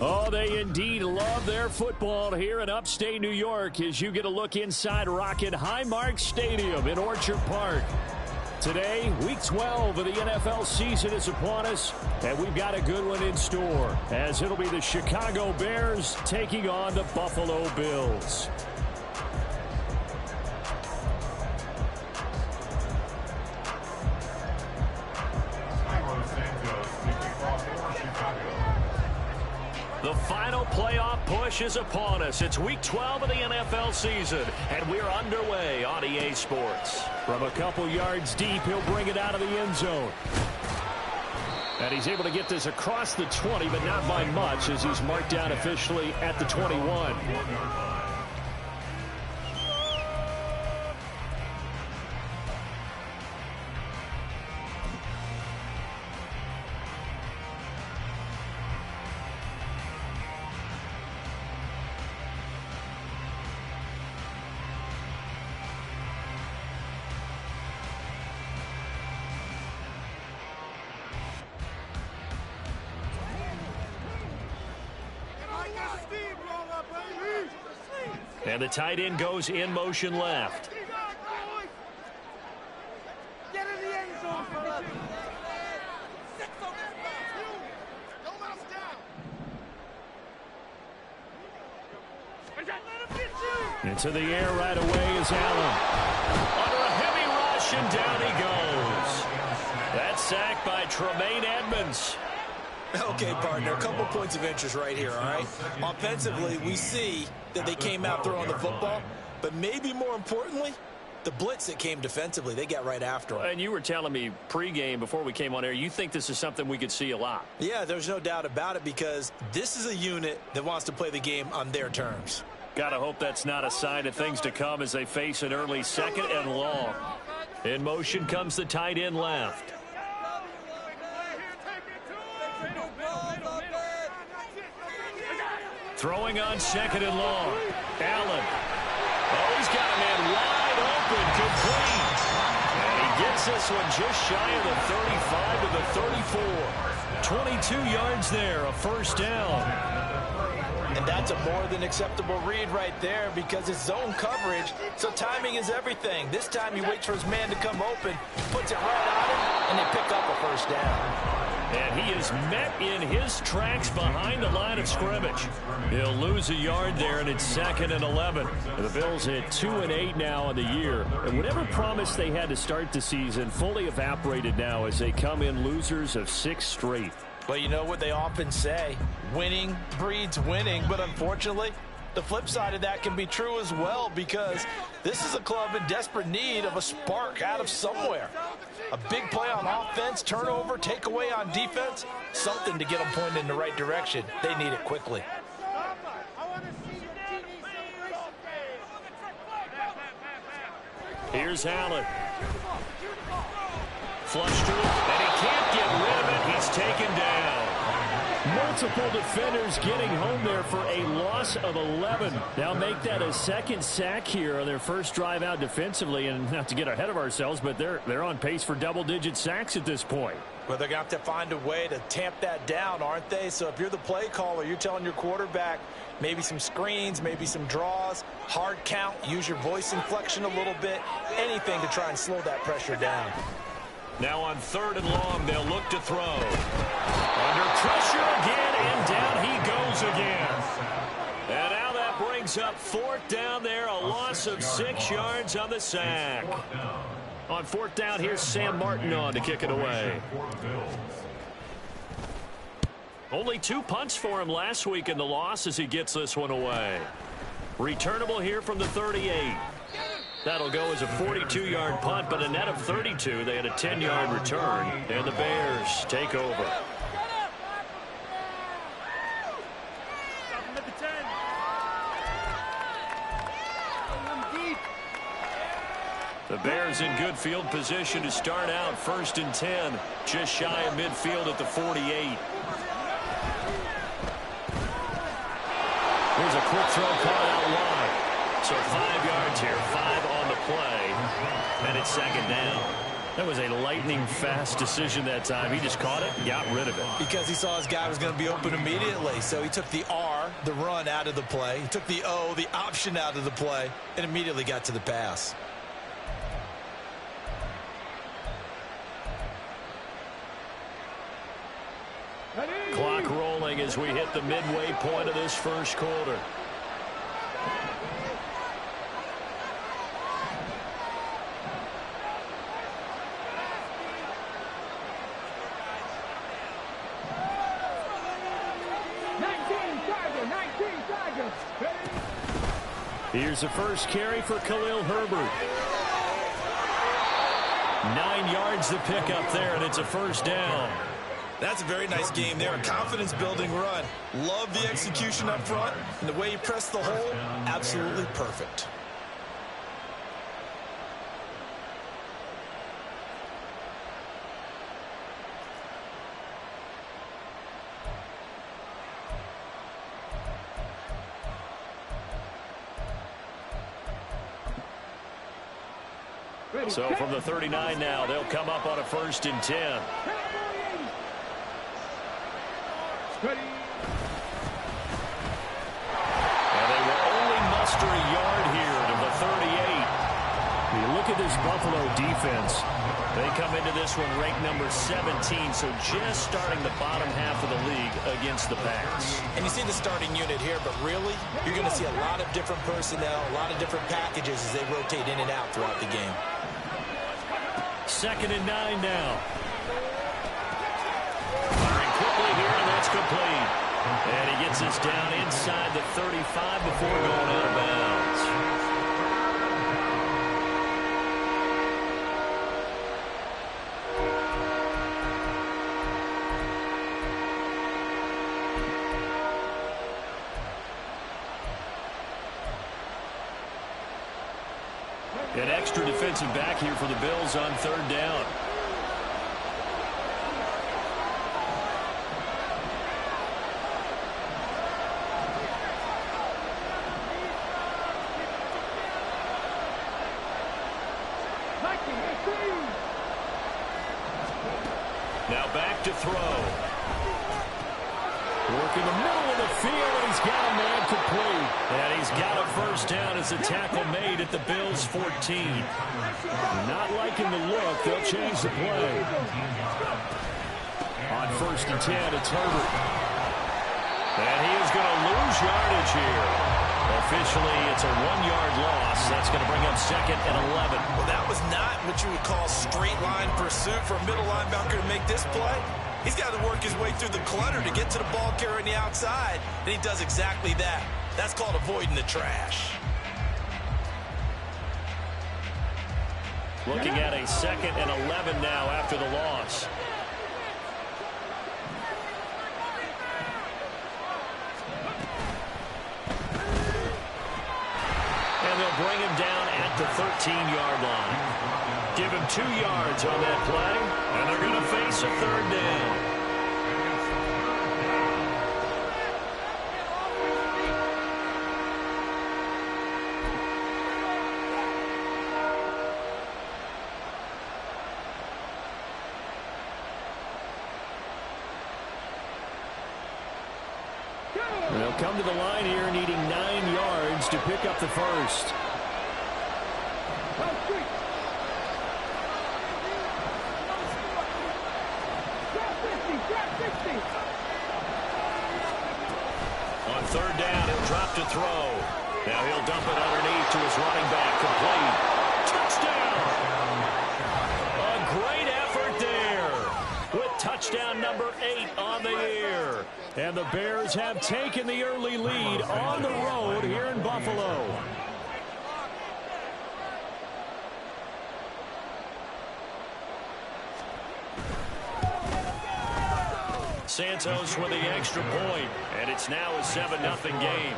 Oh, they indeed love their football here in upstate New York as you get a look inside Rocket Highmark Stadium in Orchard Park. Today, Week 12 of the NFL season is upon us, and we've got a good one in store, as it'll be the Chicago Bears taking on the Buffalo Bills. The final playoff push is upon us. It's Week 12 of the NFL season, and we're underway on EA Sports. From a couple yards deep, he'll bring it out of the end zone. And he's able to get this across the 20, but not by much, as he's marked down officially at the 21. And the tight end goes in motion left. Get in the end zone, fella. Into the air right away is Allen. Under a heavy rush, and down he goes. That's sacked by Tremaine Edmonds. Okay, partner, a couple points of interest right here, all right? Offensively, we see that they came out throwing the football, but maybe more importantly, the blitz that came defensively, they got right after them. And you were telling me pregame before we came on air, you think this is something we could see a lot. Yeah, there's no doubt about it, because this is a unit that wants to play the game on their terms. Gotta hope that's not a sign of things to come as they face an early second and long. In motion comes the tight end left. Throwing on second and long. Allen. Oh, he's got a man wide open, complete. And he gets this one just shy of the 35 to the 34. 22 yards there, a first down. And that's a more than acceptable read right there, because it's zone coverage, so timing is everything. This time he waits for his man to come open, puts it right on him, and they pick up a first down. And he is met in his tracks behind the line of scrimmage. He'll lose a yard there, and it's second and 11. The Bills at 2-8 now on the year. And whatever promise they had to start the season fully evaporated now as they come in losers of 6 straight. But you know what they often say, winning breeds winning. But unfortunately, the flip side of that can be true as well, because this is a club in desperate need of a spark out of somewhere. A big play on offense, turnover, takeaway on defense, something to get them pointed in the right direction. They need it quickly. Here's Allen. Flush to it, and he can't get rid of it. He's taken down. Multiple defenders getting home there for a loss of 11. Now make that a second sack here on their first drive out defensively. And not to get ahead of ourselves, but they're on pace for double-digit sacks at this point. Well, they're going to have to find a way to tamp that down, aren't they? So if you're the play caller, you're telling your quarterback maybe some screens, maybe some draws, hard count, use your voice inflection a little bit, anything to try and slow that pressure down. Now on third and long, they'll look to throw. Under pressure again, and down he goes again. And now that brings up fourth down there, a loss of 6 yards on the sack. On fourth down, here's Sam Martin on to kick it away. Only 2 punts for him last week in the loss as he gets this one away. Returnable here from the 38. That'll go as a 42-yard punt, but a net of 32. They had a 10-yard return, and the Bears take over. The Bears in good field position to start out, 1st and 10, just shy of midfield at the 48. Here's a quick throw caught out wide. So 5 yards here, 5 on the play, and it's second down. That was a lightning-fast decision that time. He just caught it and got rid of it. Because he saw his guy was going to be open immediately. So he took the R, the run, out of the play. He took the O, the option, out of the play, and immediately got to the pass. Clock rolling as we hit the midway point of this first quarter. Here's the first carry for Khalil Herbert. 9 yards to pick up there, and it's a first down. That's a very nice game there. A confidence-building run. Love the execution up front. And the way he pressed the hole, absolutely perfect. So from the 39 now, they'll come up on a 1st and 10. And they will only muster a yard here to the 38. You look at this Buffalo defense. They come into this one ranked number 17, so just starting the bottom half of the league against the pass. And you see the starting unit here, but really, you're going to see a lot of different personnel, a lot of different packages as they rotate in and out throughout the game. 2nd and 9 now. Firing quickly here, and that's complete. And he gets us down inside the 35 before going out of bounds. An extra defensive back here for the Bills on 3rd down. Now back to throw. Work in the middle of the field, and he's got a man complete. And he's got a first down as the tackle made at the Bills' 14. Not liking the look. They'll change the play. On 1st and 10, it's Herbert. And he is going to lose yardage here. Officially, it's a 1-yard loss. That's going to bring up 2nd and 11. Well, that was not what you would call straight line pursuit for a middle linebacker to make this play. He's got to work his way through the clutter to get to the ball carrier on the outside, and he does exactly that. That's called avoiding the trash. Looking at a 2nd and 11 now after the loss. And they'll bring him down at the 13-yard line. Give him 2 yards on that play, and they're going to face a 3rd down. They'll come to the line here needing 9 yards to pick up the first. On 3rd down, he'll drop to throw. Now he'll dump it underneath to his running back. Complete. Touchdown! A great effort there with touchdown number 8 on the year. And the Bears have taken the early lead on the road here in Buffalo. Santos with the extra point, and it's now a 7-0 game.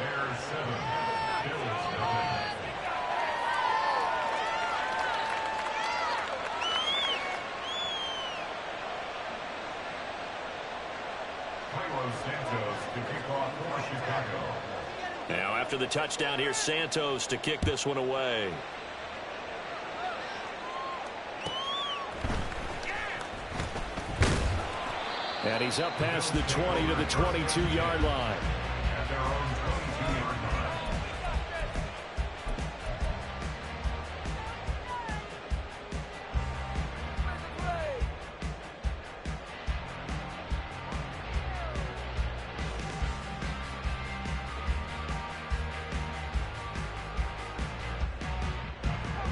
Now after the touchdown, here's Santos to kick this one away. And he's up past the 20 to the 22-yard line.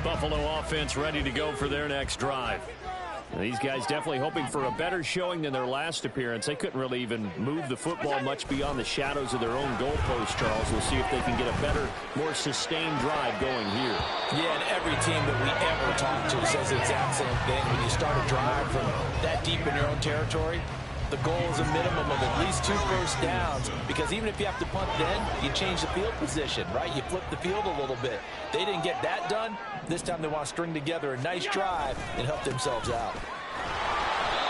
Buffalo offense ready to go for their next drive. These guys definitely hoping for a better showing than their last appearance. They couldn't really even move the football much beyond the shadows of their own goalpost, Charles. We'll see if they can get a better, more sustained drive going here. Yeah, and every team that we ever talk to says the exact same thing. When you start a drive from that deep in your own territory, the goal is a minimum of at least 2 first downs, because even if you have to punt then, you change the field position, right? You flip the field a little bit. They didn't get that done. This time they want to string together a nice drive and help themselves out.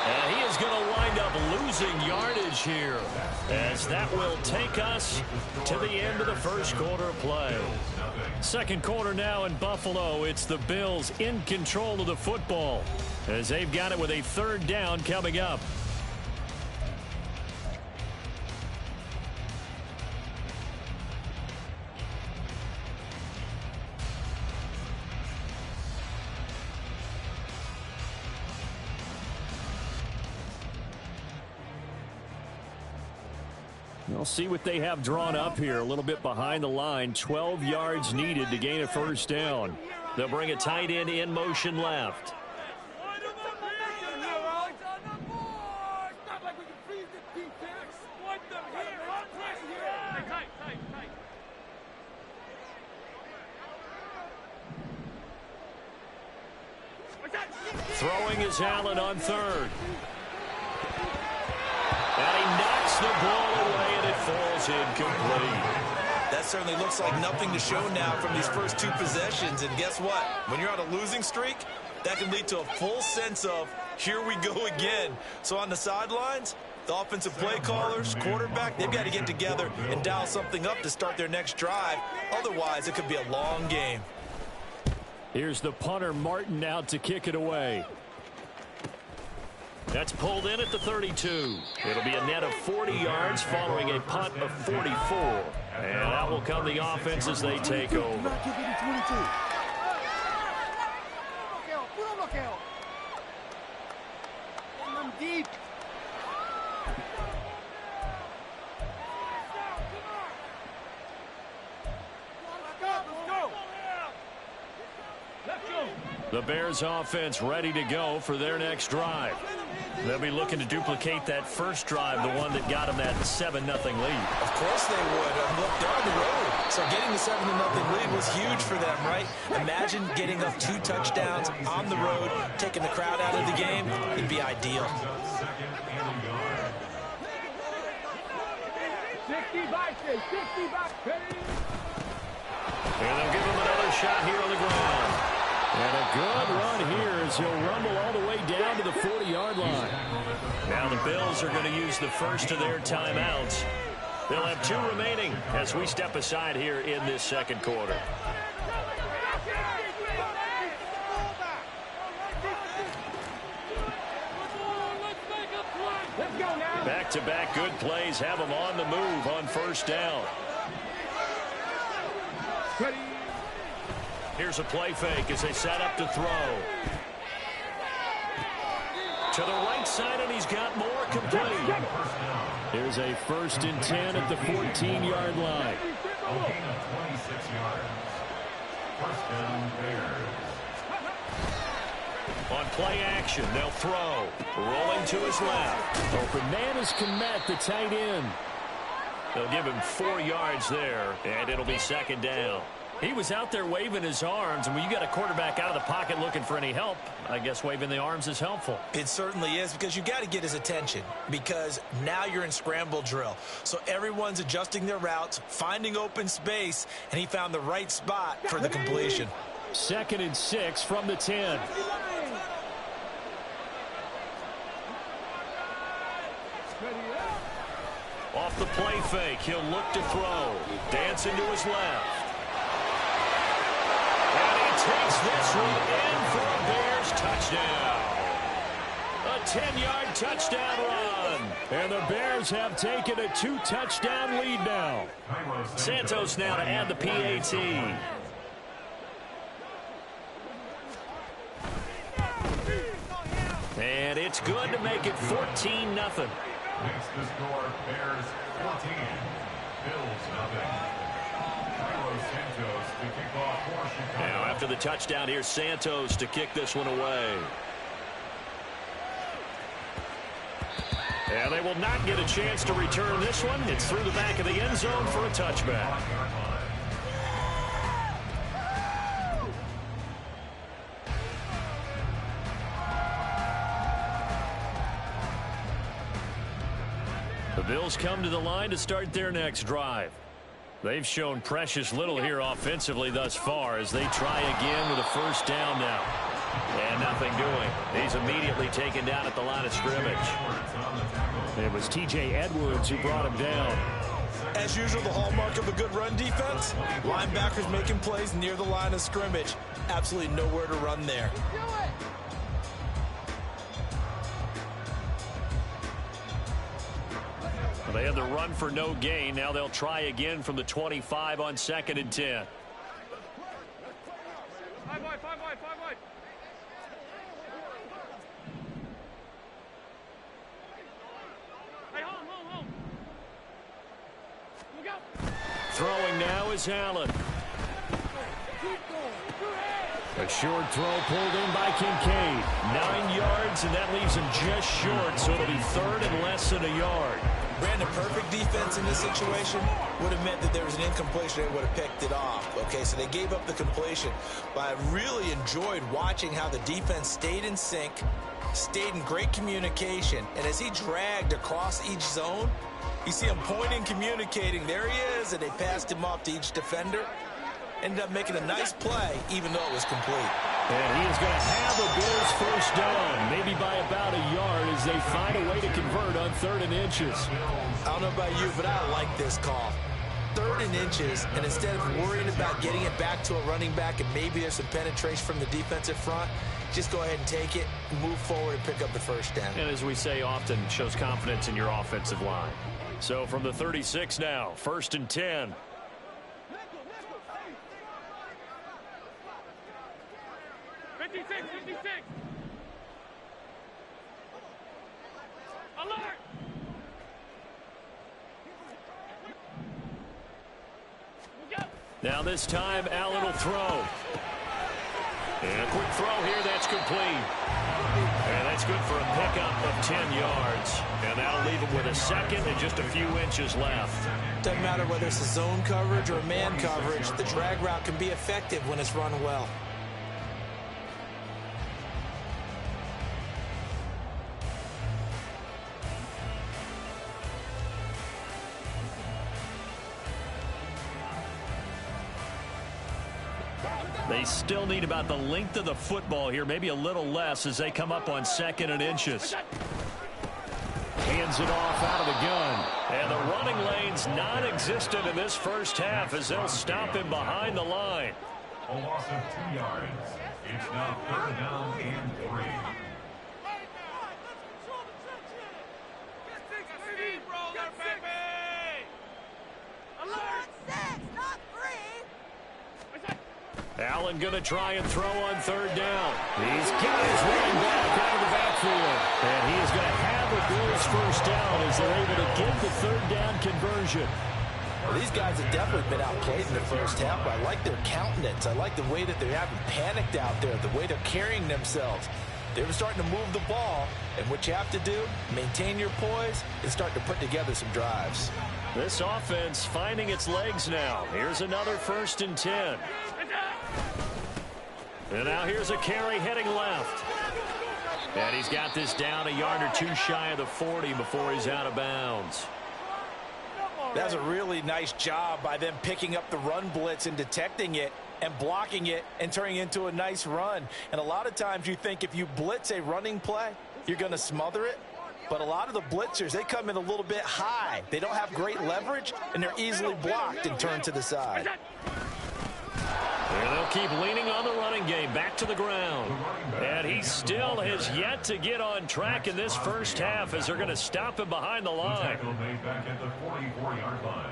And he is going to wind up losing yardage here, as that will take us to the end of the first quarter of play. Second quarter now in Buffalo. It's the Bills in control of the football, as they've got it with a 3rd down coming up. We'll see what they have drawn up here. A little bit behind the line. 12 yards needed to gain a 1st down. They'll bring a tight end in motion left. Throwing is Allen on 3rd. And he knocks the ball away, and it falls incomplete. That certainly looks like nothing to show now from these first 2 possessions. And guess what? When you're on a losing streak, that can lead to a full sense of, here we go again. So on the sidelines, the offensive play callers, quarterback, they've got to get together and dial something up to start their next drive. Otherwise, it could be a long game. Here's the punter, Martin, out to kick it away. That's pulled in at the 32. It'll be a net of 40 yards following a punt of 44. And that will come the offense as they take over. Deep. The Bears offense ready to go for their next drive. They'll be looking to duplicate that first drive, the one that got them that 7-0 lead. Of course they would. Look, they're on the road. So getting the 7-0 lead was huge for them, right? Imagine getting up 2 touchdowns on the road, taking the crowd out of the game. It'd be ideal. 60 back, 60 back. And they'll give him another shot here on the ground. And a good run here as he'll rumble all the way down to the 40-yard line. Now the Bills are going to use the first of their timeouts. They'll have 2 remaining as we step aside here in this second quarter. Back-to-back good plays have them on the move on 1st down. Here's a play fake as they set up to throw. To the right side, and he's got more complete. Here's a 1st and 10 at the 14-yard line. 26 yards. 1st down, Bears. On play action, they'll throw. Rolling to his left. Open man is Komet, the tight end. They'll give him 4 yards there, and it'll be 2nd down. He was out there waving his arms, and when you got a quarterback out of the pocket looking for any help, I guess waving the arms is helpful. It certainly is, because you got to get his attention, because now you're in scramble drill. So everyone's adjusting their routes, finding open space, and he found the right spot for the completion. 2nd and 6 from the 10. Off the play fake, he'll look to throw. Dancing to his left. And he takes this one in for a Bears touchdown. A a 10-yard touchdown run. And the Bears have taken a 2-touchdown lead now. Santos now to add the PAT. And it's good to make it 14-0. Makes the score Bears 14, Bills nothing. Santos to kick off for Chicago. Now after the touchdown, here's Santos to kick this one away. And they will not get a chance to return this one. It's through the back of the end zone for a touchback. The Bills come to the line to start their next drive. They've shown precious little here offensively thus far as they try again with a first down now. And nothing doing. He's immediately taken down at the line of scrimmage. It was T.J. Edwards who brought him down. As usual, the hallmark of a good run defense, linebackers making plays near the line of scrimmage. Absolutely nowhere to run there. They had the run for no gain. Now they'll try again from the 25 on 2nd and 10. Five wide. Hey, hold. Look out. Throwing now is Allen. A short throw pulled in by Kincaid. 9 yards, and that leaves him just short, so it'll be 3rd and less than a yard. Brandon, perfect defense in this situation would have meant that there was an incompletion. They would have picked it off. Okay, so they gave up the completion. But I really enjoyed watching how the defense stayed in sync, stayed in great communication. And as he dragged across each zone, you see him pointing, communicating. There he is, and they passed him off to each defender. Ended up making a nice play, even though it was complete. And he is going to have a Bills first down, maybe by about a yard as they find a way to convert on 3rd and inches. I don't know about you, but I like this call. 3rd and inches, and instead of worrying about getting it back to a running back and maybe there's some penetration from the defensive front, just go ahead and take it, move forward, and pick up the first down. And as we say often, shows confidence in your offensive line. So from the 36 now, 1st and 10. Alert! Now this time, Allen will throw. And a quick throw here, that's complete. And that's good for a pickup of 10 yards. And that'll leave him with a 2nd and just a few inches left. Doesn't matter whether it's a zone coverage or a man coverage, the drag route can be effective when it's run well. They still need about the length of the football here, maybe a little less as they come up on 2nd and inches. Hands it off out of the gun. And the running lane's non-existent in this first half as they'll stop him behind the line. A loss of 2 yards. It's now 3rd down and 3. Allen going to try and throw on 3rd down. He's got his running back out of the backfield. And he is going to have the Bills first down as they're able to get the 3rd down conversion. Well, these guys have definitely been outplayed in the first half, but I like their countenance. I like the way that they haven't panicked out there, the way they're carrying themselves. They're starting to move the ball, and what you have to do, maintain your poise and start to put together some drives. This offense finding its legs now. Here's another 1st and 10. And now here's a carry heading left. And he's got this down a yard or 2 shy of the 40 before he's out of bounds. That's a really nice job by them picking up the run blitz and detecting it and blocking it and turning it into a nice run. And a lot of times you think if you blitz a running play, you're going to smother it. But a lot of the blitzers, they come in a little bit high. They don't have great leverage, and they're easily blocked and turned to the side. And And they'll keep leaning on the running game. Back to the ground. And he still has yet to get on track in this first half as they're going to stop him behind the line. Tackle made back at the 44-yard line.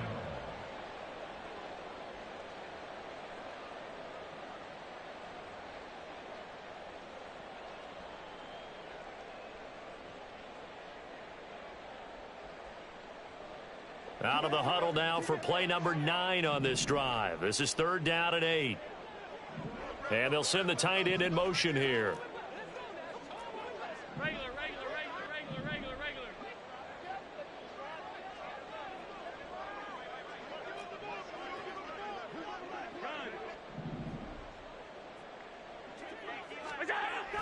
Out of the huddle now for play number 9 on this drive. This is 3rd down and 8. And they'll send the tight end in motion here. Regular.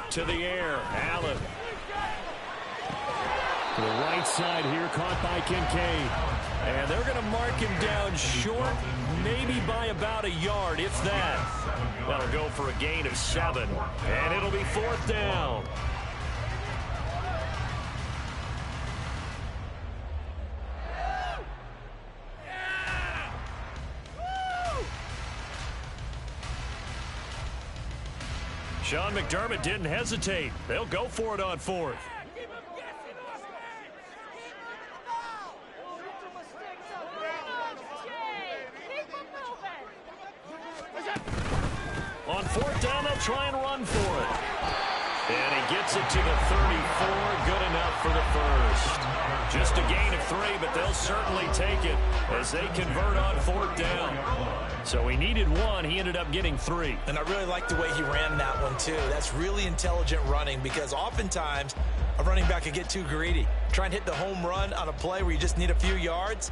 To the air, Allen. To the right side here, caught by Kincaid. And they're going to mark him down short, maybe by about a yard, if that. That'll go for a gain of 7. And it'll be 4th down. Sean McDermott didn't hesitate. They'll go for it on 4th. On 4th down, they'll try and run for it. And he gets it to the 34. Good enough for the first. Just a gain of 3, but they'll certainly take it as they convert on 4th down. So he needed 1. He ended up getting 3. And I really like the way he ran that one, too. That's really intelligent running because oftentimes a running back can get too greedy. Try and hit the home run on a play where you just need a few yards.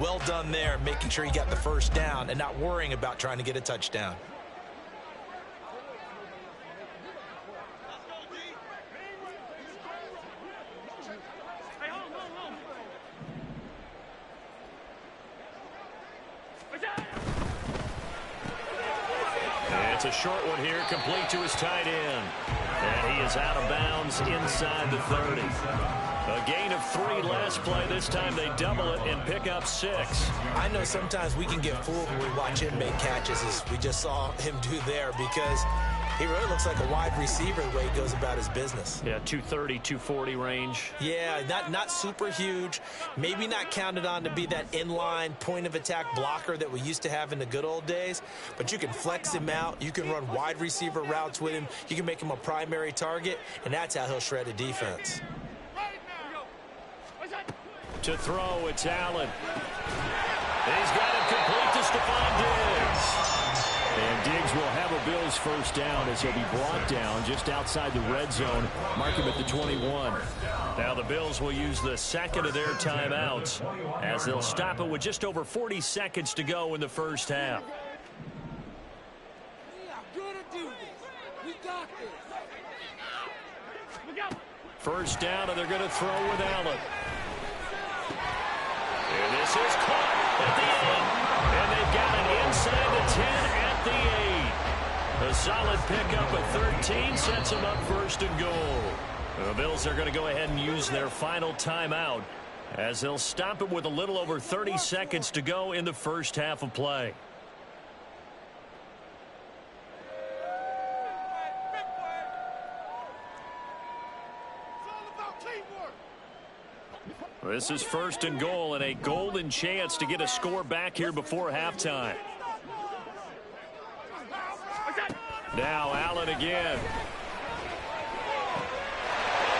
Well done there, making sure he got the first down and not worrying about trying to get a touchdown. It's a short one here, complete to his tight end. And he is out of bounds inside the 30. A gain of 3 last play. This time they double it and pick up 6. I know sometimes we can get fooled when we watch him make catches, as we just saw him do there, because he really looks like a wide receiver the way he goes about his business. Yeah, 230, 240 range. Yeah, not super huge. Maybe not counted on to be that inline point-of-attack blocker that we used to have in the good old days. But you can flex him out. You can run wide receiver routes with him. You can make him a primary target, and that's how he'll shred a defense. To throw, it's Allen. He's got it complete to Stephon Diggs. And Diggs will have a Bills first down as he'll be brought down just outside the red zone. Mark him at the 21. Now the Bills will use the second of their timeouts as they'll stop it with just over 40 seconds to go in the first half. First down, and they're going to throw with Allen. And this is caught at the end. And they've got it inside the 10 at the 8. A solid pickup of 13 sets them up 1st and goal. The Bills are going to go ahead and use their final timeout as they'll stop it with a little over 30 seconds to go in the first half of play. This is 1st and goal and a golden chance to get a score back here before halftime. Now Allen again.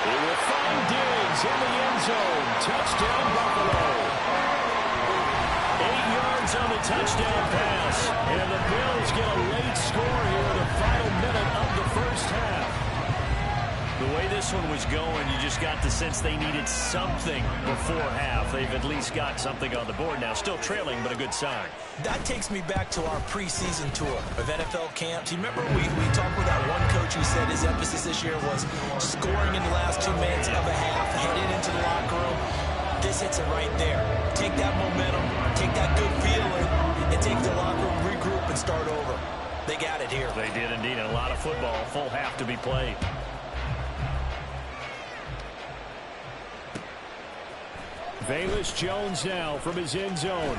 He will find Diggs in the end zone. Touchdown Buffalo. 8 yards on the touchdown pass. And the Bills get a late score here in the final minute of the first half. The way this one was going, you just got the sense they needed something before half. They've at least got something on the board now. Still trailing, but a good sign. That takes me back to our preseason tour of NFL camps. You remember we talked with that one coach who said his emphasis this year was scoring in the last 2 minutes of a half, headed into the locker room. This hits it right there. Take that momentum, take that good feeling, and take the locker room, regroup, and start over. They got it here. They did indeed. A lot of football, full half to be played. Velus Jones now from his end zone.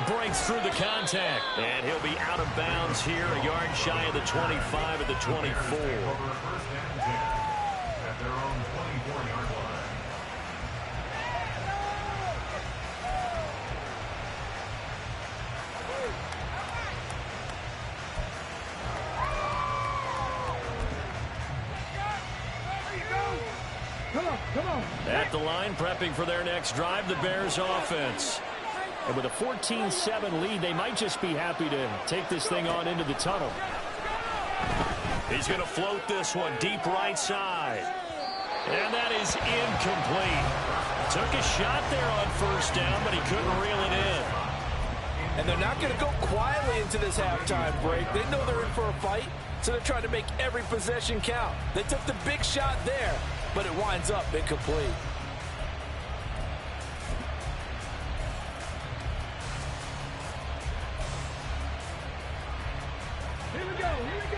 breaks through the contact. And he'll be out of bounds here, a yard shy of the 25 at the 24. First down and 10 at their own 24-yard line. Come on. At the line, prepping for their next drive, the Bears offense. And with a 14-7 lead, they might just be happy to take this thing on into the tunnel. He's going to float this one deep right side. And that is incomplete. Took a shot there on first down, but he couldn't reel it in. And they're not going to go quietly into this halftime break. They know they're in for a fight, so they're trying to make every possession count. They took the big shot there, but it winds up incomplete.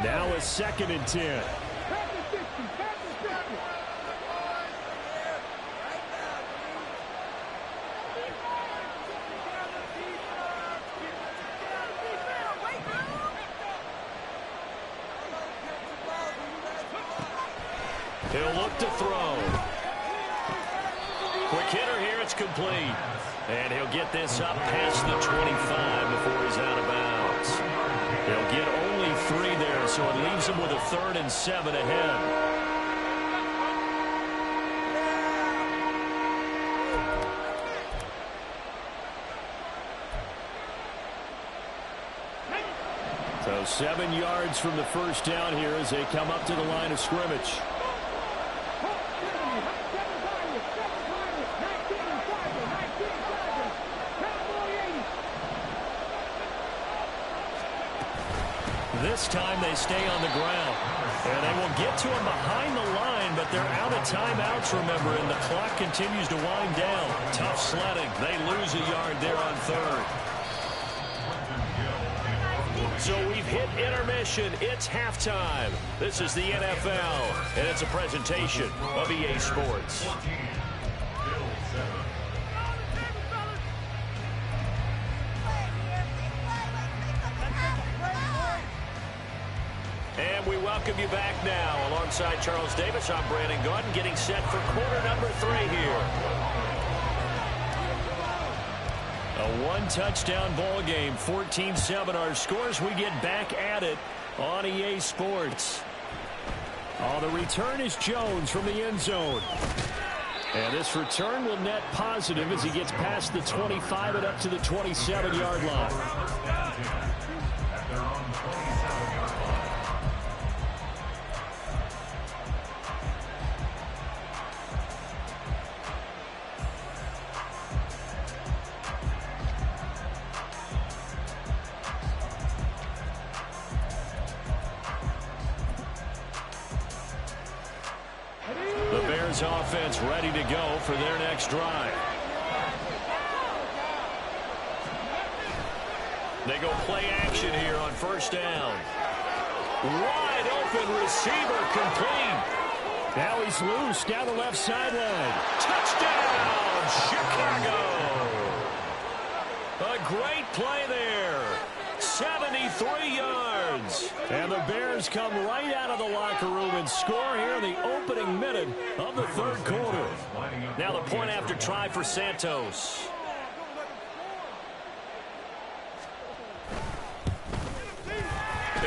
Now a 2nd and 10. He'll look to throw. Quick hitter here, it's complete. And he'll get this up past the 25 before he's out of bounds. He'll get only 3 there, so it leaves him with a 3rd and 7 ahead. So 7 yards from the first down here as they come up to the line of scrimmage. This time they stay on the ground. And they will get to him behind the line, but they're out of timeouts, remember, and the clock continues to wind down. Tough sledding. They lose a yard there on 3rd. So we've hit intermission. It's halftime. This is the NFL, and it's a presentation of EA Sports. And we welcome you back now. Alongside Charles Davis, I'm Brandon Gordon, getting set for quarter number 3 here. A 1-touchdown ball game, 14-7 our scores. We get back at it on EA Sports. Oh, the return is Jones from the end zone. And this return will net positive as he gets past the 25 and up to the 27-yard line. Offense ready to go for their next drive. They go play action here on first down. Wide open receiver complete. Now he's loose down the left sideline. Touchdown, Chicago. A great play there. 73 yards. And the Bears come right out of the locker room and score here in the opening minute of the 3rd quarter. Now the point after try for Santos.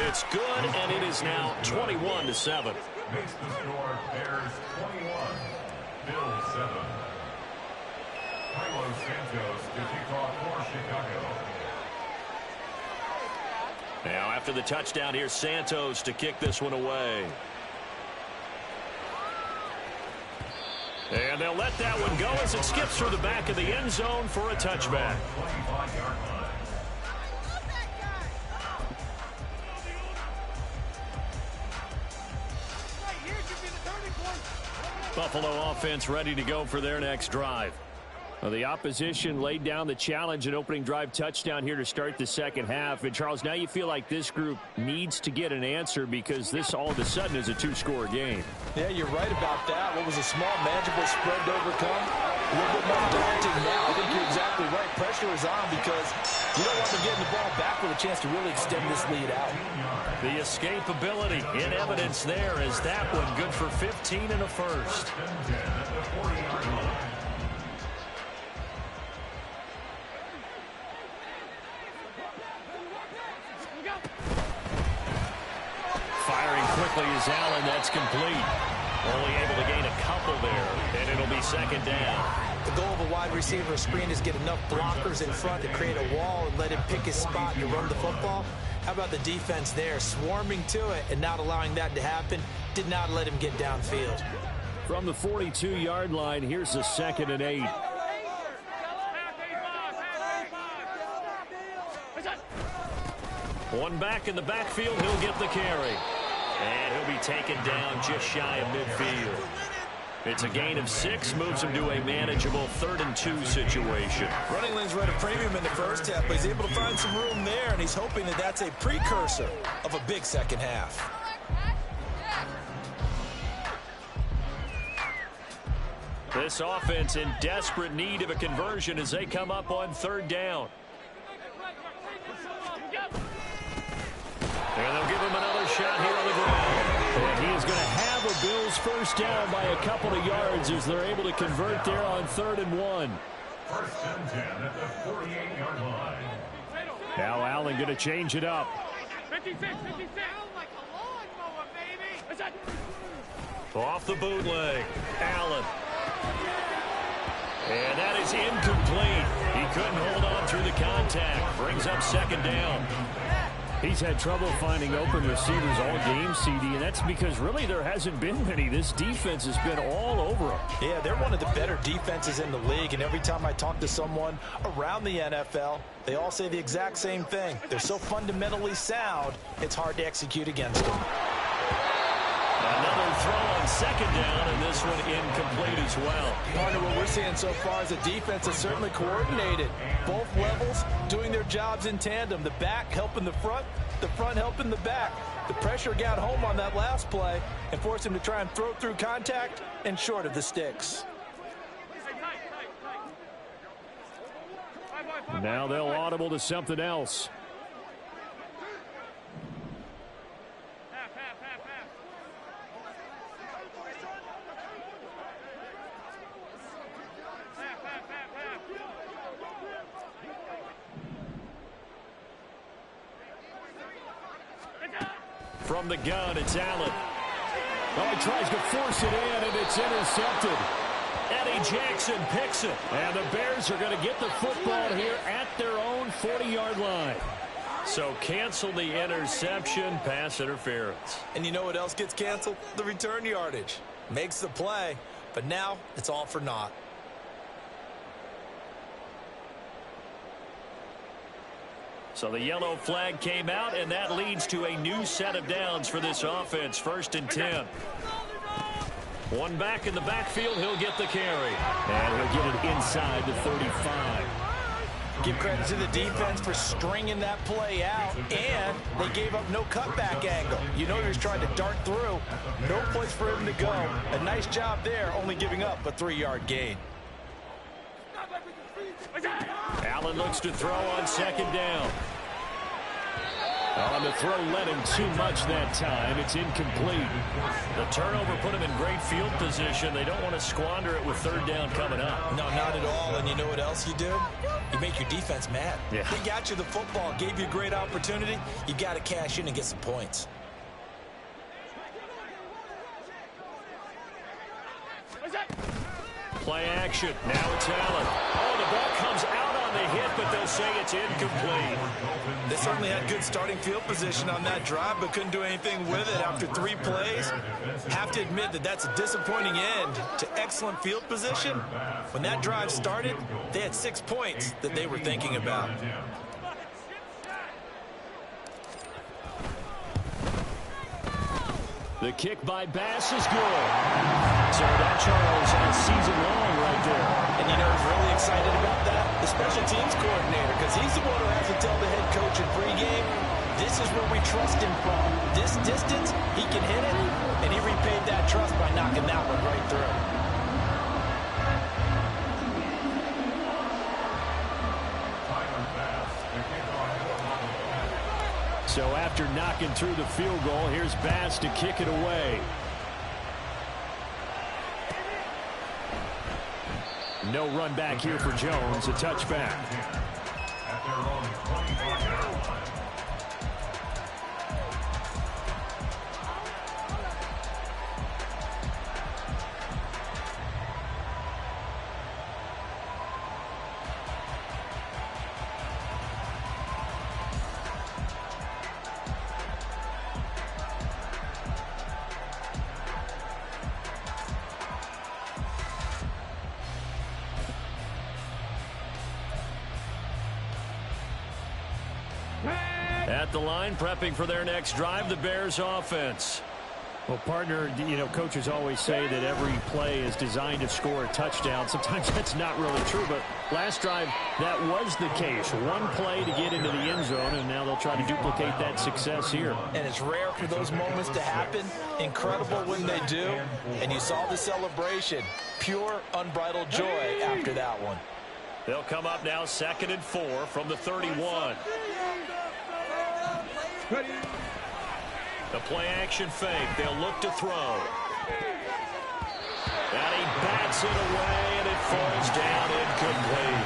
It's good, and it is now 21-7. Makes the score Bears 21, Bills 7. Carlos Santos to kick off for Chicago. Now after the touchdown, here's Santos to kick this one away. And they'll let that one go as it skips through the back of the end zone for a touchback. Buffalo offense ready to go for their next drive. Well, the opposition laid down the challenge and opening drive touchdown here to start the second half. And, Charles, now you feel like this group needs to get an answer because this all of a sudden is a 2-score game. Yeah, you're right about that. What was a small, manageable spread to overcome? A little bit more daunting now. I think you're exactly right. Pressure is on because You don't want them getting the ball back with a chance to really extend this lead out. The escapability in evidence there is that one good for 15 and a first. Firing quickly is Allen. That's complete. Only able to gain a couple there, and it'll be second down. The goal of a wide receiver screen is get enough blockers in front to create a wall and let him pick his spot to run the football. How about the defense there, swarming to it and not allowing that to happen? Did not let him get downfield. From the 42-yard line, here's a 2nd and 8. One back in the backfield, he'll get the carry. And he'll be taken down just shy of midfield. It's a gain of 6, moves him to a manageable 3rd and 2 situation. Running lanes run a premium in the first half, but he's able to find some room there, and he's hoping that that's a precursor of a big second half. This offense in desperate need of a conversion as they come up on 3rd down. And they'll give him another shot here on the ground. And he is going to have a Bills first down by a couple of yards as they're able to convert there on 3rd and 1. 1st and 10 at the 48-yard line. Now Allen going to change it up. 56, 56. Like a lawnmower, baby. Off the bootleg. Allen. And that is incomplete. He couldn't hold on through the contact. Brings up 2nd down. He's had trouble finding open receivers all game, CD, and that's because really there hasn't been many. This defense has been all over him. Yeah, they're one of the better defenses in the league, and every time I talk to someone around the NFL, they all say the exact same thing. They're so fundamentally sound, it's hard to execute against them. Another throw on 2nd down, and this one incomplete as well. Partner, what we're seeing so far is the defense is certainly coordinated. Both levels doing their jobs in tandem. The back helping the front helping the back. The pressure got home on that last play and forced him to try and throw through contact and short of the sticks. Now they'll audible to something else. From the gun, it's Allen. Oh, he tries to force it in, and it's intercepted. Eddie Jackson picks it. And the Bears are going to get the football here at their own 40-yard line. So cancel the interception, pass interference. And you know what else gets canceled? The return yardage. Makes the play, but now it's all for naught. So the yellow flag came out, and that leads to a new set of downs for this offense. 1st and 10. One back in the backfield, he'll get the carry. And he'll get it inside the 35. Give credit to the defense for stringing that play out, and they gave up no cutback angle. You know he was trying to dart through. No place for him to go. A nice job there, only giving up a 3-yard gain. Allen looks to throw on 2nd down. On the throw led him too much that time. It's incomplete. The turnover put him in great field position. They don't want to squander it with 3rd down coming up. No, not at all. And you know what else you do? You make your defense mad. Yeah. They got you the football, gave you a great opportunity. You got to cash in and get some points. Play action. Now it's Allen. Oh, the ball comes out on the hit, but they'll say it's incomplete. They certainly had good starting field position on that drive, but couldn't do anything with it after 3 plays. Have to admit that that's a disappointing end to excellent field position. When that drive started, they had 6 points that they were thinking about. The kick by Bass is good. So that Charles all season long right there. And you know who's really excited about that? The special teams coordinator, because he's the one who has to tell the head coach in pregame, this is where we trust him from. This distance, he can hit it, and he repaid that trust by knocking that one right through. Final pass. So after knocking through the field goal, here's Bass to kick it away. No run back here for Jones. A touchback. At their own 25-yard line. At the line, prepping for their next drive, the Bears offense. Well, partner, you know, coaches always say that every play is designed to score a touchdown. Sometimes that's not really true, but last drive, that was the case. One play to get into the end zone, and now they'll try to duplicate that success here. And it's rare for those moments to happen. Incredible when they do. And you saw the celebration. Pure, unbridled joy after that one. They'll come up now 2nd and 4 from the 31. The play-action fake. They'll look to throw. And he bats it away, and it falls down incomplete.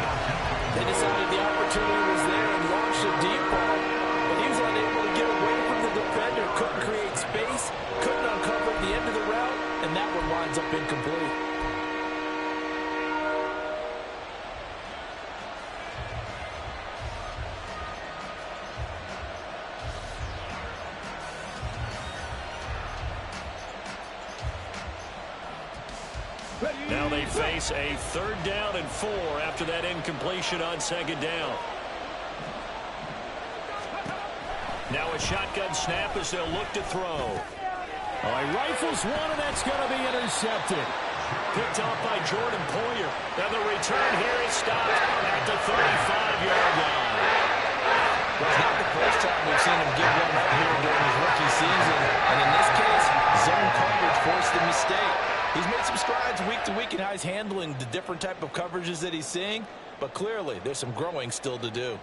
They decided the opportunity was there and launched a deep ball, but he was unable to get away from the defender. Couldn't create space, couldn't uncover the end of the route, and that one winds up incomplete. Now they face a 3rd down and 4 after that incompletion on 2nd down. Now a shotgun snap as they'll look to throw. Oh, he rifles one, and that's going to be intercepted. Picked off by Jordan Poyer. And the return here is stopped at the 35-yard line. Well, it's not the first time we've seen him give one up here during his rookie season. And in this case, zone coverage forced the mistake. He's made some strides week to week in how he's handling the different type of coverages that he's seeing, but clearly there's some growing still to do.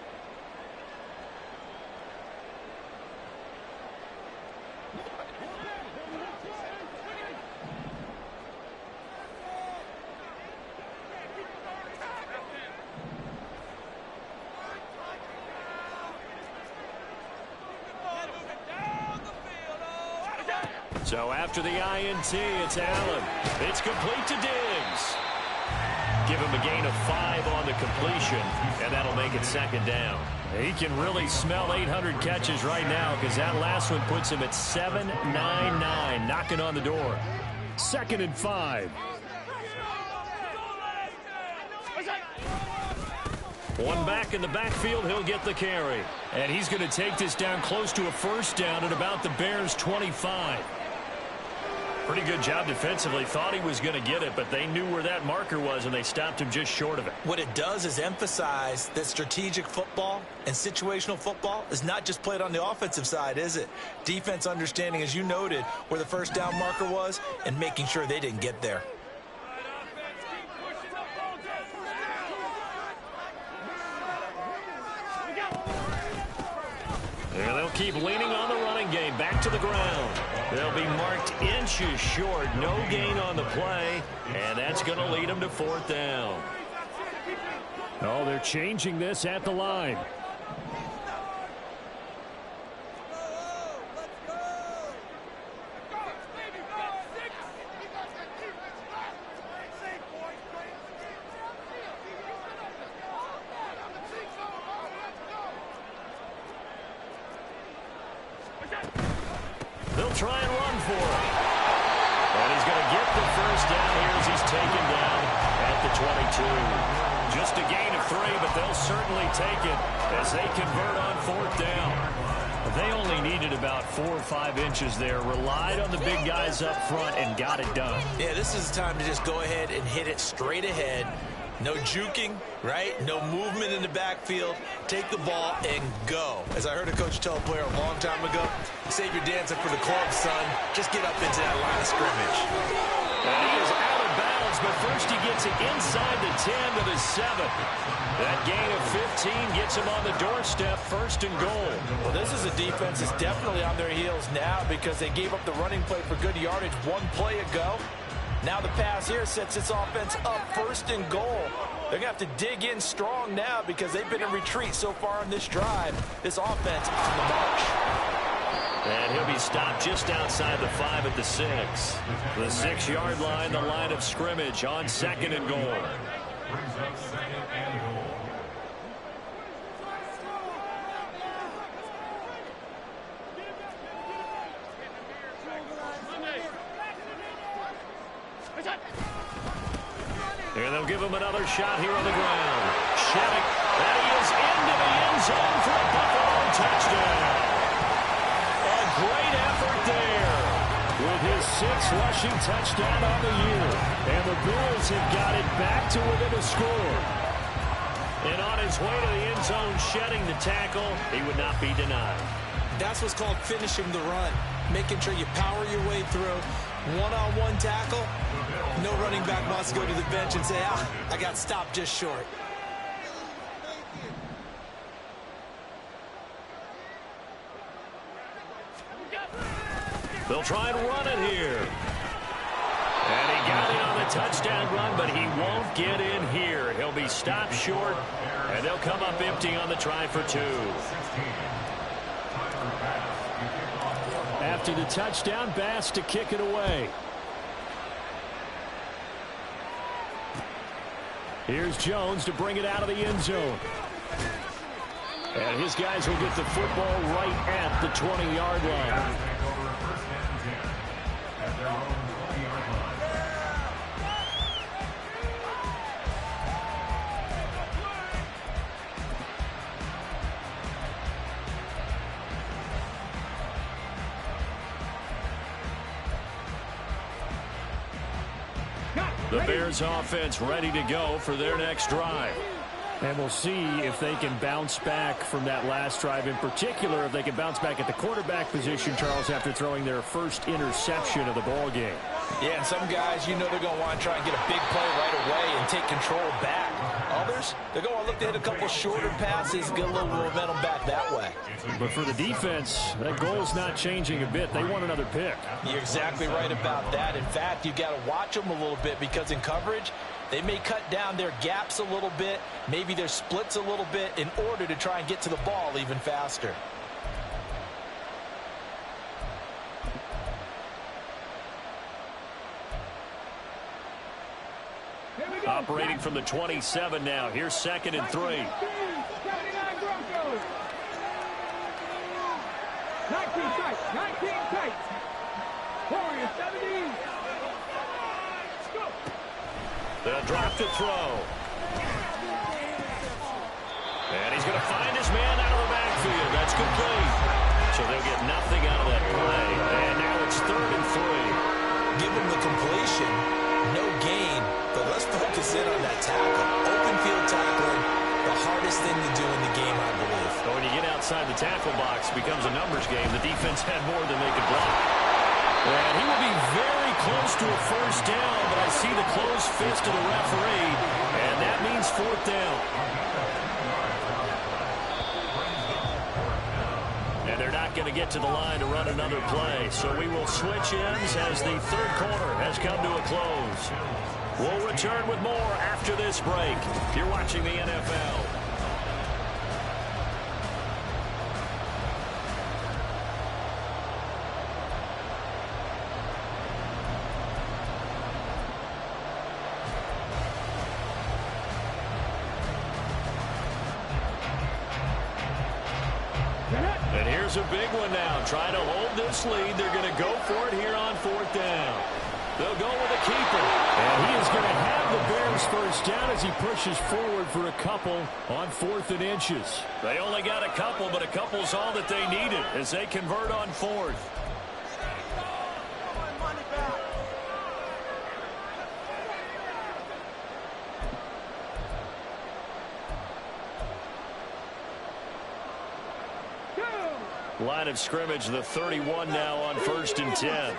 So after the INT, it's Allen. It's complete to Diggs. Give him a gain of 5 on the completion, and that'll make it 2nd down. He can really smell 800 catches right now because that last one puts him at 799, knocking on the door. 2nd and 5. One back in the backfield, he'll get the carry. And he's going to take this down close to a 1st down at about the Bears' 25. Pretty good job defensively. Thought he was going to get it, but they knew where that marker was, and they stopped him just short of it. What it does is emphasize that strategic football and situational football is not just played on the offensive side, is it? Defense understanding, as you noted, where the 1st down marker was and making sure they didn't get there. And they'll keep leaning on the running game. Back to the ground. They'll be marked inches short. No gain on the play. And that's going to lead them to 4th down. Oh, they're changing this at the line. They'll try and run for it. And he's going to get the 1st down here as he's taken down at the 22. Just a gain of 3, but they'll certainly take it as they convert on 4th down. They only needed about 4 or 5 inches there, relied on the big guys up front, and got it done. Yeah, this is the time to just go ahead and hit it straight ahead. No juking, right? No movement in the backfield. Take the ball and go. As I heard a coach tell a player a long time ago, save your dancing for the club, son. Just get up into that line of scrimmage. And he is out of bounds miles, but first he gets it inside the 10 to the 7. That gain of 15 gets him on the doorstep, 1st and goal. Well, this is a defense that's definitely on their heels now because they gave up the running play for good yardage one play ago. Now the pass here sets this offense up 1st and goal. They're going to have to dig in strong now because they've been in retreat so far in this drive. This offense on the march. And he'll be stopped just outside the 5 at the 6. The 6-yard line, the line of scrimmage on 2nd and goal. Brings up 2nd and goal. Here they'll give him another shot here on the ground. Shedding, and he is into the end zone for a Buffalo touchdown. A great effort there with his 6th rushing touchdown on the year. And the Bills have got it back to within a score. And on his way to the end zone, shedding the tackle, he would not be denied. That's what's called finishing the run, making sure you power your way through. One-on-one tackle, no running back wants to go to the bench and say, I got stopped just short. They'll try and run it here. And he got it on the touchdown run, but he won't get in here. He'll be stopped short, and they'll come up empty on the try for 2. After the touchdown, Bass to kick it away. Here's Jones to bring it out of the end zone. And his guys will get the football right at the 20-yard line. The Bears offense ready to go for their next drive. And we'll see if they can bounce back from that last drive. In particular, if they can bounce back at the quarterback position, Charles, after throwing their first interception of the ball game. Yeah, and some guys, you know they're going to want to try and get a big play right away and take control back. Others, they're going to look to hit a couple shorter passes, get a little momentum back that way. But for the defense, that goal is not changing a bit. They want another pick. You're exactly right about that. In fact, you've got to watch them a little bit because in coverage, they may cut down their gaps a little bit, maybe their splits a little bit in order to try and get to the ball even faster. Operating from the 27 now. Here's 2nd and 3. 19 tight, 19 tight. Warriors 17. They'll drop to throw. And he's going to find his man out of the backfield. That's complete. So they'll get nothing out of that play. And now it's 3rd and 3. Give them the completion, no gain, but let's focus in on that tackle. Open field tackling, the hardest thing to do in the game, I believe. So when you get outside the tackle box, it becomes a numbers game. The defense had more than they could block. And he will be very close to a first down, but I see the closed fist of the referee, and that means 4th down. And they're not going to get to the line to run another play, so we will switch ends as the 3rd quarter has come to a close. We'll return with more after this break. You're watching the NFL. And here's a big one now. Trying to hold this lead. They're going to go for it here on 4th down. They'll go with a keeper. And he is going to have the Bears first down as he pushes forward for a couple on 4th and inches. They only got a couple, but a couple's all that they needed as they convert on 4th. Line of scrimmage, the 31 now on 1st and 10.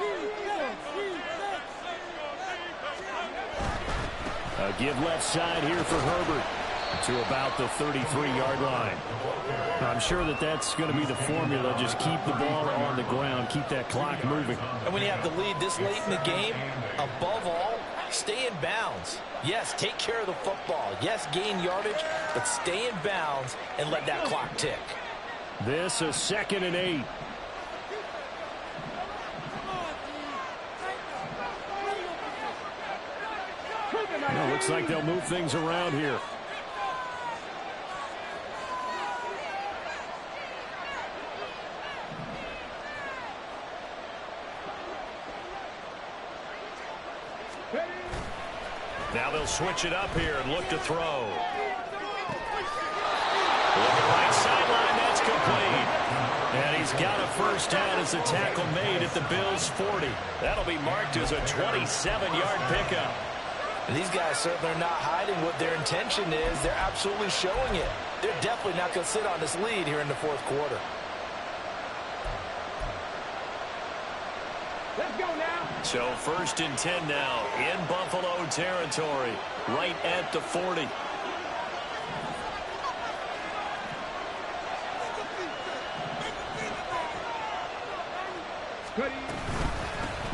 A give left side here for Herbert to about the 33-yard line. I'm sure that that's going to be the formula. Just keep the ball on the ground. Keep that clock moving. And when you have the lead this late in the game, above all, stay in bounds. Yes, take care of the football. Yes, gain yardage, but stay in bounds and let that clock tick. This is 2nd and 8. Well, looks like they'll move things around here. Now they'll switch it up here and look to throw. Looking right sideline, that's complete. And he's got a first down as the tackle made at the Bills' 40. That'll be marked as a 27-yard pickup. And these guys certainly are not hiding what their intention is. They're absolutely showing it. They're definitely not going to sit on this lead here in the fourth quarter. Let's go now. So 1st and 10 now in Buffalo territory, right at the 40.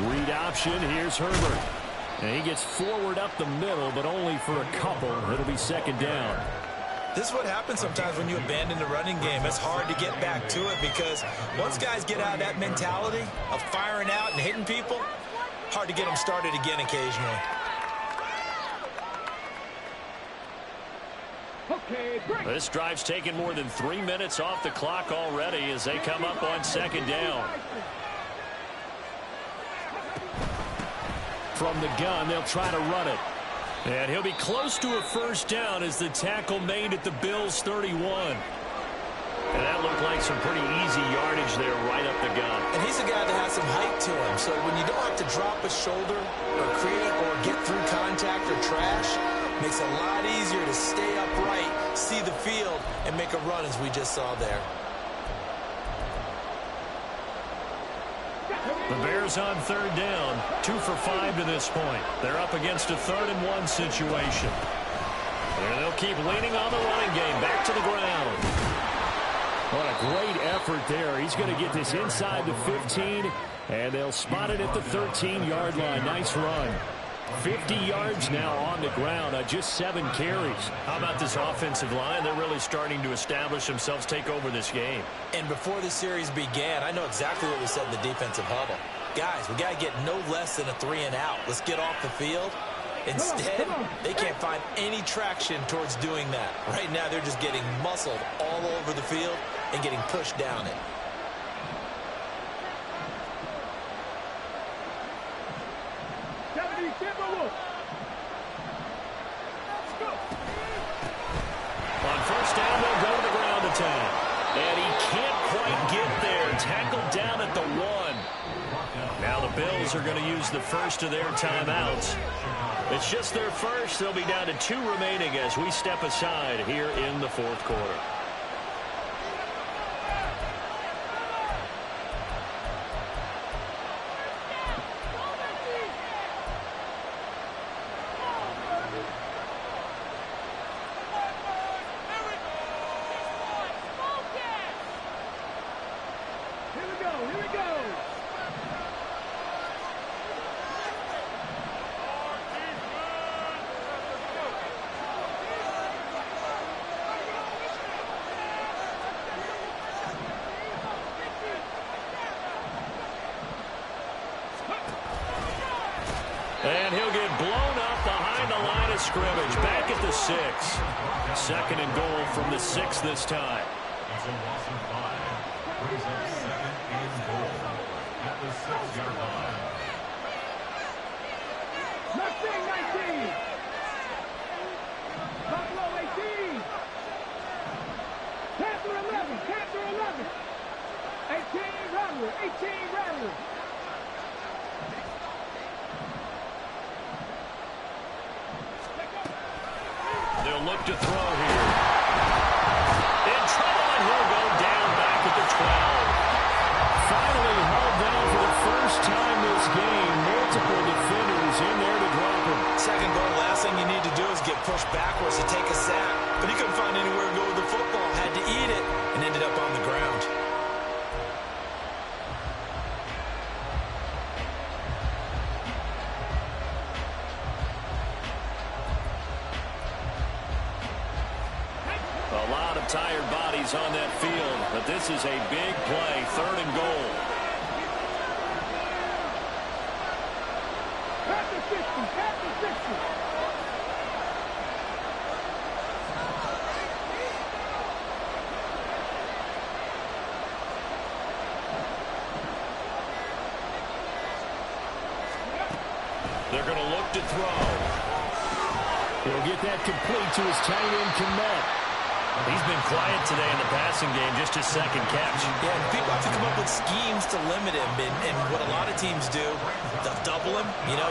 Read option, here's Herbert. And he gets forward up the middle, but only for a couple. It'll be 2nd down. This is what happens sometimes when you abandon the running game. It's hard to get back to it because once guys get out of that mentality of firing out and hitting people, hard to get them started again occasionally. Okay, great. This drive's taken more than 3 minutes off the clock already as they come up on 2nd down. From the gun, they'll try to run it. And he'll be close to a first down as the tackle made at the Bills' 31. And that looked like some pretty easy yardage there right up the gun. And he's a guy that has some height to him. So when you don't have to drop a shoulder or create or get through contact or trash, makes it a lot easier to stay upright, see the field, and make a run as we just saw there. The Bears on 3rd down, 2 for 5 to this point. They're up against a 3rd and 1 situation. And they'll keep leaning on the running game, back to the ground. What a great effort there. He's going to get this inside the 15, and they'll spot it at the 13-yard line. Nice run. 50 yards now on the ground, just 7 carries. How about this offensive line? They're really starting to establish themselves, take over this game. And before the series began, I know exactly what we said in the defensive huddle. Guys, we got to get no less than a 3-and-out. Let's get off the field. Instead, they can't find any traction towards doing that. Right now, they're just getting muscled all over the field and getting pushed down it. On 1st down, they'll go to the ground attack. And he can't quite get there. Tackled down at the 1. Now the Bills are going to use the first of their timeouts. It's just their first. They'll be down to 2 remaining as we step aside here in the fourth quarter. And he'll get blown up behind the line of scrimmage. Back at the 6. 2nd and goal from the 6 this time. It's a loss of 5. Brings up 2nd and goal at the 6-yard line. Mustang 19. Buffalo 18. Panther 11. Panther 11. 18 Rattler. 18 Rattler. They'll look to throw here. In trouble, and he'll go down back at the 12. Finally held down for the first time this game. Multiple defenders in there to drop him. 2nd goal, last thing you need to do of tired bodies on that field, but this is a big play, 3rd and goal. At the 50, at the 50. They're going to look to throw. He'll get that complete to his tight end, Komet. He's been quiet today in the passing game, just his 2nd catch. Yeah, people have to come up with schemes to limit him, and what a lot of teams do, they'll double him,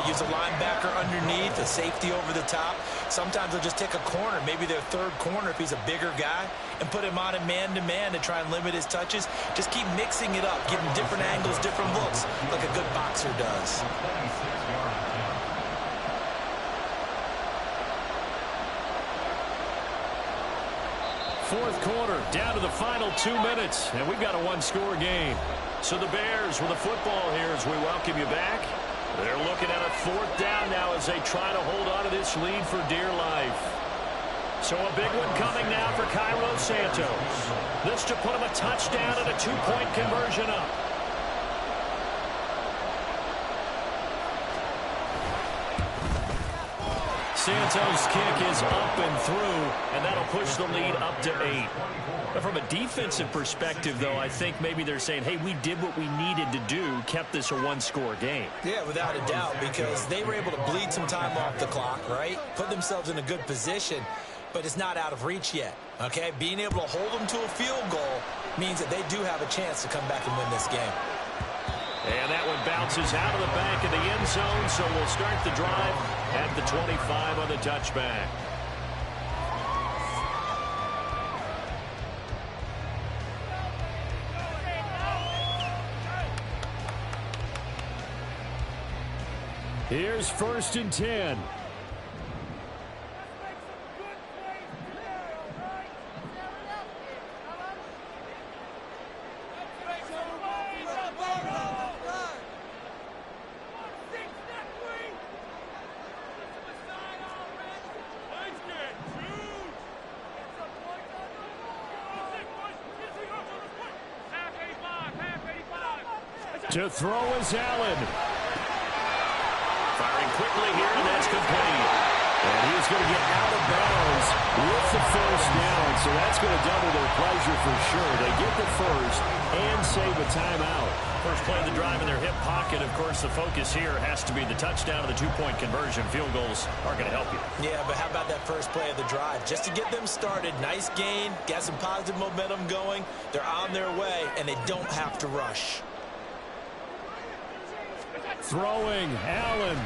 use a linebacker underneath, a safety over the top. Sometimes they'll just take a corner, maybe their 3rd corner if he's a bigger guy, and put him on a man-to-man to try and limit his touches. Just keep mixing it up, giving different angles, different looks, like a good boxer does. 26-yard attempt. 4th quarter, down to the final 2 minutes, and we've got a 1-score game. So the Bears with the football here as we welcome you back. They're looking at a 4th down now as they try to hold on to this lead for dear life. So a big one coming now for Cairo Santos. This to put him a touchdown and a 2-point conversion up. Santos' kick is up and through, and that'll push the lead up to 8. But from a defensive perspective, though, I think maybe they're saying, hey, we did what we needed to do, kept this a 1-score game. Yeah, without a doubt, because they were able to bleed some time off the clock, right? Put themselves in a good position, but it's not out of reach yet, okay? Being able to hold them to a field goal means that they do have a chance to come back and win this game. And that one bounces out of the back of the end zone, so we'll start the drive at the 25 on the touchback. Here's 1st and 10. To throw is Allen. Firing quickly here, and that's complete. And he's going to get out of bounds with the 1st down, so that's going to double their pleasure for sure. They get the 1st and save a timeout. First play of the drive in their hip pocket. Of course, the focus here has to be the touchdown and the 2-point conversion. Field goals aren't going to help you. Yeah, but how about that first play of the drive? Just to get them started, nice gain, got some positive momentum going. They're on their way, and they don't have to rush. Throwing, Allen.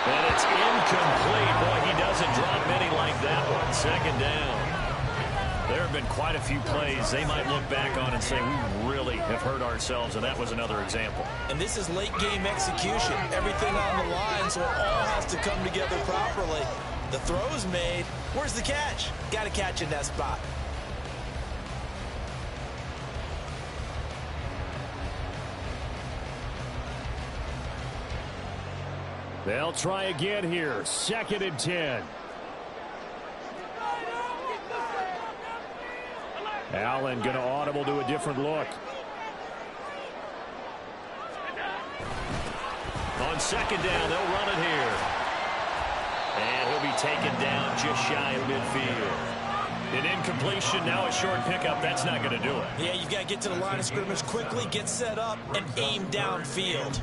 And it's incomplete. Boy, he doesn't drop many like that one. 2nd down. There have been quite a few plays they might look back on and say, we really have hurt ourselves, and that was another example. And this is late-game execution. Everything on the line, so it all has to come together properly. The throw's made. Where's the catch? Got to catch in that spot. They'll try again here. 2nd and 10. Allen going to audible to a different look. On 2nd down, they'll run it here. And he'll be taken down just shy of midfield. An incompletion, now a short pickup. That's not going to do it. Yeah, you've got to get to the line of scrimmage quickly, get set up, and aim downfield.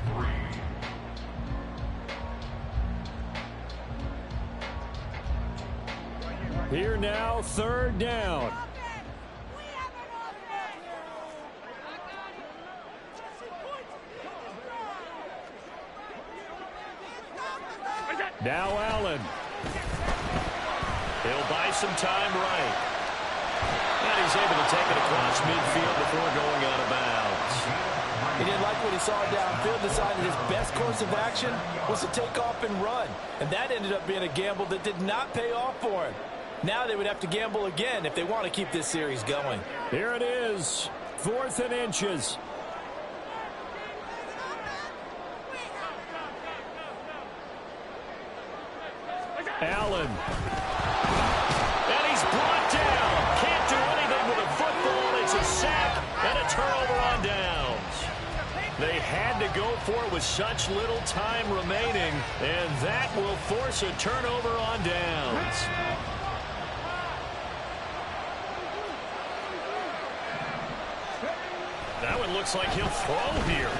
Here now, 3rd down. Now Allen. He'll buy some time right. And he's able to take it across midfield before going out of bounds. He didn't like what he saw downfield, decided his best course of action was to take off and run. And that ended up being a gamble that did not pay off for him. Now they would have to gamble again if they want to keep this series going. Here it is, 4th and inches. Allen. And he's brought go for it with such little time remaining, and that will force a turnover on downs. Now it looks like he'll throw here.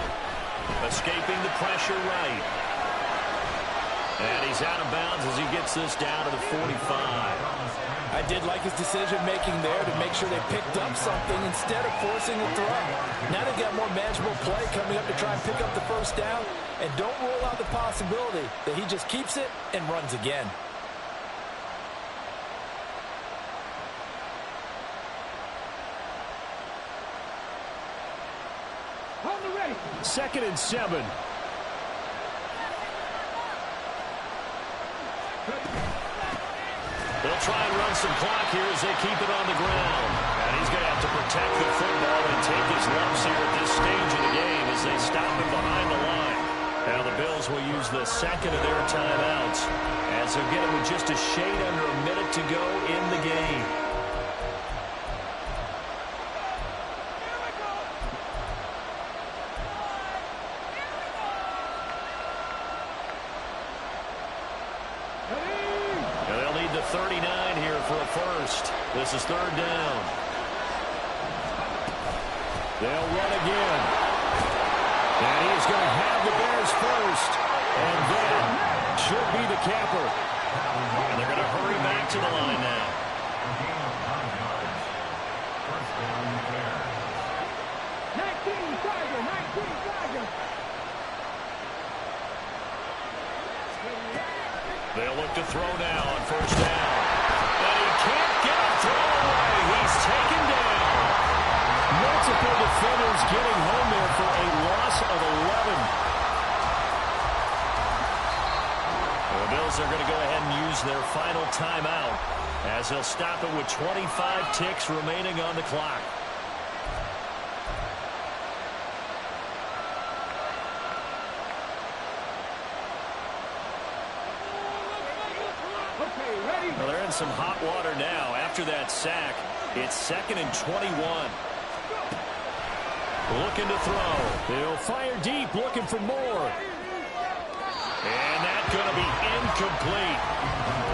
Escaping the pressure right. And he's out of bounds as he gets this down to the 45. I did like his decision-making there to make sure they picked up something instead of forcing a throw. Now they've got more manageable play coming up to try and pick up the first down. And don't rule out the possibility that he just keeps it and runs again. On the ready. 2nd and 7. They'll try and run some clock here as they keep it on the ground. And he's going to have to protect the football and take his lumps here at this stage of the game as they stop him behind the line. Now the Bills will use the second of their timeouts as they'll get him with just a shade under a minute to go in the game. And they'll need the 39 here for a first. This is 3rd down. They'll run again. And he's going to have the Bears first. And that should be the capper. And they're going to hurry back to the line now. A gain of 9 yards. First down, Bears. 19 Tiger, 19 Tiger. They'll look to throw now on 1st down. And he can't get a throw away. He's taken down. Multiple defenders getting home there for a loss of 11. The Bills are going to go ahead and use their final timeout as they'll stop it with 25 ticks remaining on the clock. Okay, ready. Well, they're in some hot water now. After that sack, it's 2nd and 21. Looking to throw. They'll fire deep, looking for more. And that's going to be incomplete.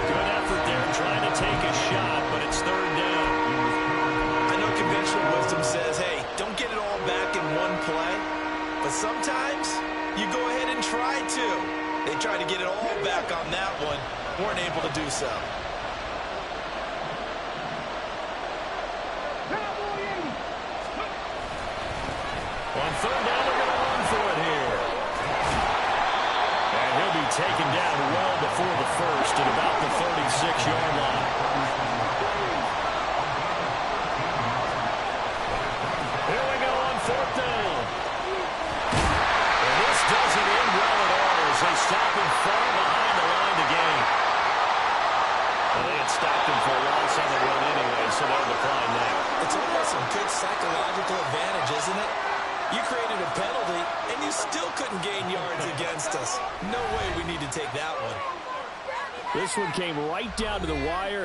Good effort there trying to take a shot, but it's 3rd down. I know conventional wisdom says, hey, don't get it all back in one play. But sometimes you go ahead and try to. They tried to get it all back on that one. Weren't able to do so. Cowboy 80. On 3rd down, they're going to run for it here. And he'll be taken down well before the first at about the 36-yard line. Here we go on 4th down. And this doesn't end well at all as they stop him far behind the line to gain. Well, they had stopped him for a loss on the run anyway, so they'll decline that. It's almost a good psychological advantage, isn't it? You created a penalty, and you still couldn't gain yards against us. No way we need to take that one. This one came right down to the wire.